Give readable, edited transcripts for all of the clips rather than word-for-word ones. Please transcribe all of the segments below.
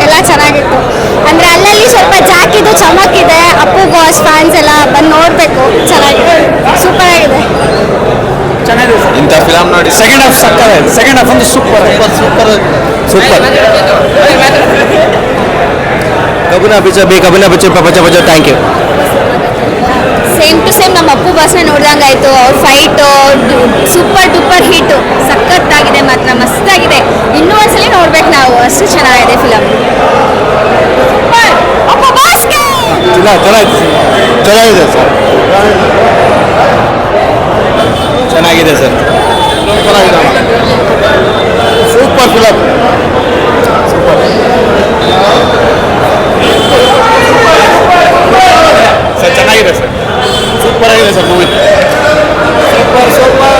ಎಲ್ಲ ಚೆನ್ನಾಗಿತ್ತು. ಅಂದರೆ ಅಲ್ಲಲ್ಲಿ ಸ್ವಲ್ಪ ಜಾಕಿದು ಚಮಕಿದೆ. ಅಪ್ಪು ಬಾಸ್ ಫ್ಯಾನ್ಸ್ ಎಲ್ಲ ಬಂದು ನೋಡಬೇಕು. ಚೆನ್ನಾಗಿದೆ, ಸೂಪರ್ ಆಗಿದೆ. ಇಂಥ ಫಿಲಮ್ ನೋಡಿ. ಸೆಕೆಂಡ್ ಹಾಫ್ ಸಕ್ಕರೆ, ಸೆಕೆಂಡ್ ಹಾಫ್ ಒಂದು ಸೂಪರ್ ಸೂಪರ್ ಸೂಪರ್. ಕಬ್ಬಿನ ಪಿಕ್ಚರ್ ಪಚ್ಚ thank you. Same to same ನಮ್ಮ ಅಪ್ಪು ಬಾಸ್ನ ನೋಡ್ದಂಗಾಯ್ತು. ಅವ್ರ ಫೈಟು ಸೂಪರ್ ಡೂಪರ್ ಹಿಟ್ಟು, ಸಖತ್ತಾಗಿದೆ, ಮಾತ್ರ ಮಸ್ತಾಗಿದೆ. ಇನ್ನೂ ಒಂದ್ಸಲಿ ನೋಡ್ಬೇಕು ನಾವು, ಅಷ್ಟು ಚೆನ್ನಾಗಿದೆ ಫಿಲಮ್. ಅಪ್ಪು ಬಾಸ್ಗೆ ಚೆನ್ನಾಗಿದೆ ಸರ್, ಚೆನ್ನಾಗಿದೆ sir, super film, super sir, ಚೆನ್ನಾಗಿದೆ ಸರ್, ಸೂಪರ್ ಆಗಿದೆ sir movie, super super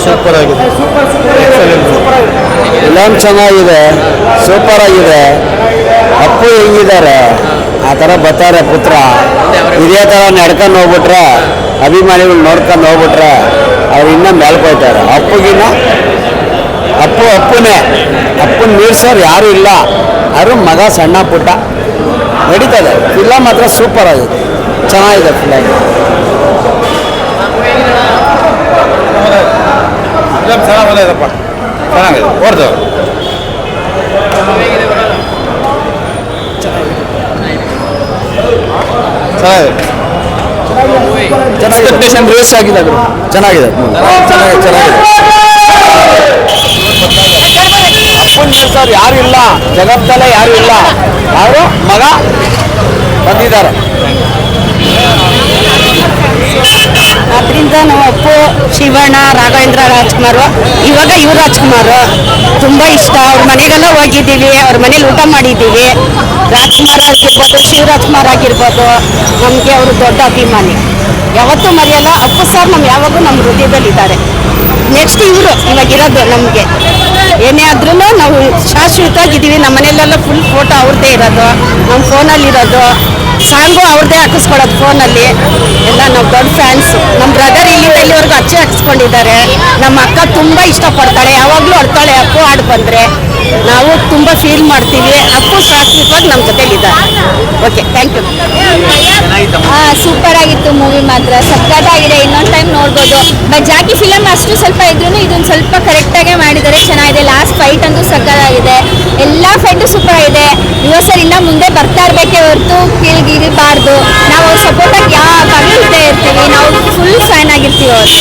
super ಆಗಿದೆ, ಫಿಲಮ್ ಚೆನ್ನಾಗಿದೆ, ಸೂಪರ್ ಆಗಿದೆ. ಅಪ್ಪು ಹೆಂಗಿದ್ದಾರೆ ಆ ಥರ ಬರ್ತಾರೆ ಪುತ್ರ, ಇದೇ ಥರ ನಡ್ಕೊಂಡು ಹೋಗ್ಬಿಟ್ರೆ, ಅಭಿಮಾನಿಗಳು ನೋಡ್ಕೊಂಡು ಹೋಗ್ಬಿಟ್ರೆ ಅವ್ರು ಇನ್ನೂ ಮೇಲ್ಕೊಳ್ತಾರೆ. ಅಪ್ಪುಗಿನ್ನ ಅಪ್ಪುನೇ, ಅಪ್ಪನ ಮೀರ್ಸೋರು ಯಾರೂ ಇಲ್ಲ. ಅವರು ಮಗ ಸಣ್ಣ ಪುಟ್ಟ ನಡೀತದೆ. ಫಿಲಮ್ ಮಾತ್ರ ಸೂಪರ್ ಆಗಿದೆ, ಚೆನ್ನಾಗಿದೆ ಫಿಲಮ್. ಫಿಲಮ್ ಚೆನ್ನಾಗಿದೆಪ್ಪ, ಚೆನ್ನಾಗಿದೆ, ಓಡ್ದು ಎಕ್ಸ್ಪೆಕ್ಟೇಷನ್ ರೇಸ್ ಆಗಿದೆ, ಅದು ಚೆನ್ನಾಗಿದೆ, ಚೆನ್ನಾಗಿದೆ. ಅಪ್ಪನ ಸರ್ ಯಾರು ಇಲ್ಲ ಜಗತ್ತಲ್ಲೇ, ಯಾರು ಇಲ್ಲ. ಅವರು ಮಗ ಬಂದಿದ್ದಾರೆ. ಅದರಿಂದ ನಾವು ಅಪ್ಪು, ಶಿವಣ್ಣ, ರಾಘವೇಂದ್ರ ರಾಜ್ಕುಮಾರ್, ಇವಾಗ ಇವ್ರು ರಾಜ್ಕುಮಾರ್ ತುಂಬ ಇಷ್ಟ. ಅವ್ರ ಮನೆಗೆಲ್ಲ ಹೋಗಿದ್ದೀವಿ, ಅವ್ರ ಮನೇಲಿ ಊಟ ಮಾಡಿದ್ದೀವಿ. ರಾಜ್ಕುಮಾರ್ ಆಗಿರ್ಬೋದು, ಶಿವರಾಜ್ಕುಮಾರ್ ಆಗಿರ್ಬೋದು, ನಮಗೆ ಅವರು ದೊಡ್ಡ ಅಭಿಮಾನಿ. ಯಾವತ್ತೂ ಮರೆಯಲ್ಲ. ಅಪ್ಪು ಸರ್ ನಮ್ಮ ಯಾವಾಗೂ ನಮ್ಮ ಹೃದಯದಲ್ಲಿದ್ದಾರೆ. ನೆಕ್ಸ್ಟ್ ಇವರು ಇವಾಗಿರೋದು ನಮಗೆ ಏನೇ ಆದ್ರೂ ನಾವು ಶಾಶ್ವತವಾಗಿದ್ದೀವಿ. ನಮ್ಮ ಮನೆಯಲ್ಲೆಲ್ಲ ಫುಲ್ ಫೋಟೋ ಅವ್ರದ್ದೇ ಇರೋದು, ನಮ್ಮ ಫೋನಲ್ಲಿರೋದು, ಸಾಂಗು ಅವ್ರದ್ದೇ ಹಾಕಿಸ್ಕೊಡೋದು ಫೋನಲ್ಲಿ ಎಲ್ಲ. ನಾವು ದೊಡ್ಡ ಫ್ಯಾನ್ಸು. ನಮ್ಮ ಬ್ರದರ್ ಇಲ್ಲಿವರೆಗೂ ಅಚ್ಚೆ ಹಾಕಿಸ್ಕೊಂಡಿದ್ದಾರೆ. ನಮ್ಮ ಅಕ್ಕ ತುಂಬ ಇಷ್ಟಪಡ್ತಾಳೆ, ಯಾವಾಗಲೂ ಅಳ್ತಾಳೆ ಅಪ್ಪು ಹಾಡು ಬಂದರೆ. ನಾವು ತುಂಬ ಫೀಲ್ ಮಾಡ್ತೀವಿ. ಅಪ್ಪು ಶಾಶ್ವತವಾಗಿ ನಮ್ಮ ಜೊತೆಲಿದ್ದಾರೆ. Okay, thank you. ಸೂಪರ್ ಆಗಿತ್ತು ಮೂವಿ, ಮಾತ್ರ ಸಖತ್ತಾಗಿದೆ. ಇನ್ನೊಂದು ಟೈಮ್ ನೋಡ್ಬೋದು. ಬಟ್ ಜಾಕಿ ಫಿಲಮ್ ಅಷ್ಟು ಸ್ವಲ್ಪ ಇದ್ರೂ ಇದೊಂದು ಸ್ವಲ್ಪ ಕರೆಕ್ಟಾಗೆ ಮಾಡಿದ್ದಾರೆ, ಚೆನ್ನಾಗಿದೆ. ಲಾಸ್ಟ್ ಫೈಟ್ ಅಂತೂ ಸಖತ್ತಾಗಿದೆ, ಎಲ್ಲ ಫೈಟು ಸೂಪರ್ ಆಗಿದೆ. ಯುವ ಸರ್ ಇನ್ನು ಮುಂದೆ ಬರ್ತಾ ಇರಬೇಕೇ ಹೊರತು ಕೀಳ್ಗಿರಬಾರ್ದು. ನಾವು ಅವ್ರ ಸಪೋರ್ಟಾಗಿ ಯಾವಾಗಲೂ ಇದ್ದೇ ಇರ್ತೀವಿ. ನಾವು ಫುಲ್ ಫ್ಯಾನ್ ಆಗಿರ್ತೀವಿ ಅವ್ರು.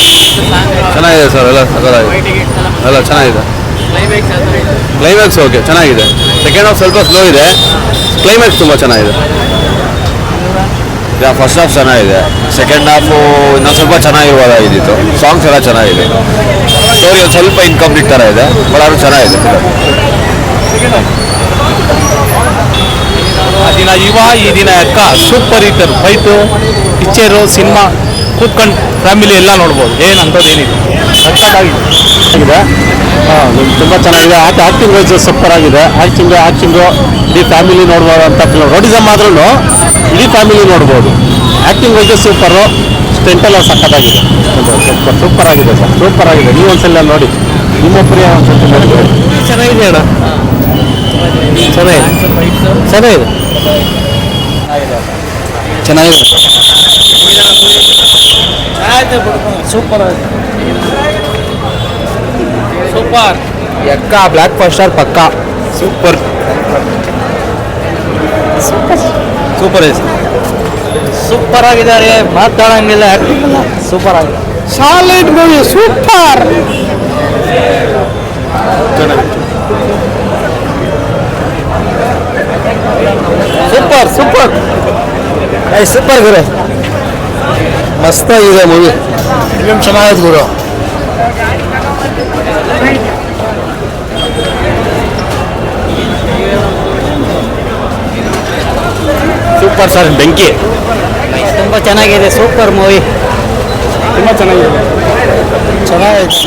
ಚೆನ್ನಾಗಿದೆ ಸರ್, ಎಲ್ಲ ಸಕಲಾಗಿದೆ, ಎಲ್ಲ ಚೆನ್ನಾಗಿದೆ. ಕ್ಲೈಮ್ಯಾಕ್ಸ್ ಓಕೆ ಚೆನ್ನಾಗಿದೆ. ಸೆಕೆಂಡ್ ಹಾಫ್ ಸ್ವಲ್ಪ ಸ್ಲೋ ಇದೆ, ಕ್ಲೈಮ್ಯಾಕ್ಸ್ ತುಂಬ ಚೆನ್ನಾಗಿದೆ. ಫಸ್ಟ್ ಹಾಫ್ ಚೆನ್ನಾಗಿದೆ, ಸೆಕೆಂಡ್ ಹಾಫು ಇನ್ನೊಂದು ಸ್ವಲ್ಪ ಚೆನ್ನಾಗಿರ್ಬೋದಾಗಿತ್ತು. ಸಾಂಗ್ಸ್ ಎಲ್ಲ ಚೆನ್ನಾಗಿದೆ. ಸ್ಟೋರಿ ಒಂದು ಸ್ವಲ್ಪ ಇನ್ಕಂಪ್ಲೀಟ್ ಥರ ಇದೆ, ಬಟ್ ಅದು ಚೆನ್ನಾಗಿದೆ. ಆ ದಿನ ಈ ದಿನ ಅಕ್ಕ ಸೂಪರ್ ಇದ್ದರು. ಫೈಟು, ಪಿಕ್ಚರು, ಸಿನಿಮಾ ಕೂತ್ಕೊಂಡು ಫ್ಯಾಮಿಲಿ ಎಲ್ಲ ನೋಡ್ಬೋದು. ಏನಂತದೇನಿದೆ, ಸಕ್ಕತ್ತಾಗಿದೆ. ತುಂಬ ಚೆನ್ನಾಗಿದೆ. ಆ್ಯಕ್ಟಿಂಗ್ ವೈಸ್ ಸೂಪರ್ ಆಗಿದೆ. ಆ್ಯಕ್ಟಿಂಗು ಇಡೀ ಫ್ಯಾಮಿಲಿ ನೋಡ್ಬೋದು ಅಂತ ಫಿಲಮ್. ರೋಡಿಸಮ್ ಆದ್ರೂ ಇಡೀ ಫ್ಯಾಮಿಲಿ ನೋಡ್ಬೋದು. ಆ್ಯಕ್ಟಿಂಗ್ ವೈಸ್ ಸೂಪರು, ಸ್ಟೆಂಟೆಲ್ಲ ಸಕ್ಕತ್ತಾಗಿದೆ. ಸೂಪರ್ ಆಗಿದೆ ಸರ್, ಸೂಪರ್ ಆಗಿದೆ. ನೀವು ಒಂದ್ಸಲ ನೋಡಿ, ನಿಮ್ಮ ಪ್ರಿಯ ಒಂದ್ಸಲ ನೋಡಿ. ಚೆನ್ನಾಗಿದೆ ಅಣ್ಣ, ಚೆನ್ನಾಗಿದೆ, ಚೆನ್ನಾಗಿದೆ, ಚೆನ್ನಾಗಿದೆ, ಸೂಪರ್ ಆಗಿದೆ, ಸೂಪರ್. ಎಕ್ಕ ಬ್ಲ್ಯಾಕ್ ಫಸ್ಟರ್ ಪಕ್ಕ ಸೂಪರ್, ಸೂಪರ್ ಇದೆ, ಸೂಪರ್ ಆಗಿದ್ದಾರೆ. ಮಾತಾಡಂಗಿಲ್ಲ, ಆ್ಯಕ್ಟಿಂಗ್ ಎಲ್ಲ ಸೂಪರ್ ಆಗಿದೆ. Solid movie, super, super super super ಗುರು, ಮಸ್ತಾಗಿದೆ ಮೂವಿ. ಫಿಲ್ಮ್ ಚೆನ್ನಾಗಿದೆ ಗುರು. ಸೂಪರ್ ಸರ್, ಬೆಂಕಿ ತುಂಬ ಚೆನ್ನಾಗಿದೆ. ಸೂಪರ್ ಮೂವಿ, ತುಂಬ ಚೆನ್ನಾಗಿದೆ, ಚೆನ್ನಾಗಿದೆ.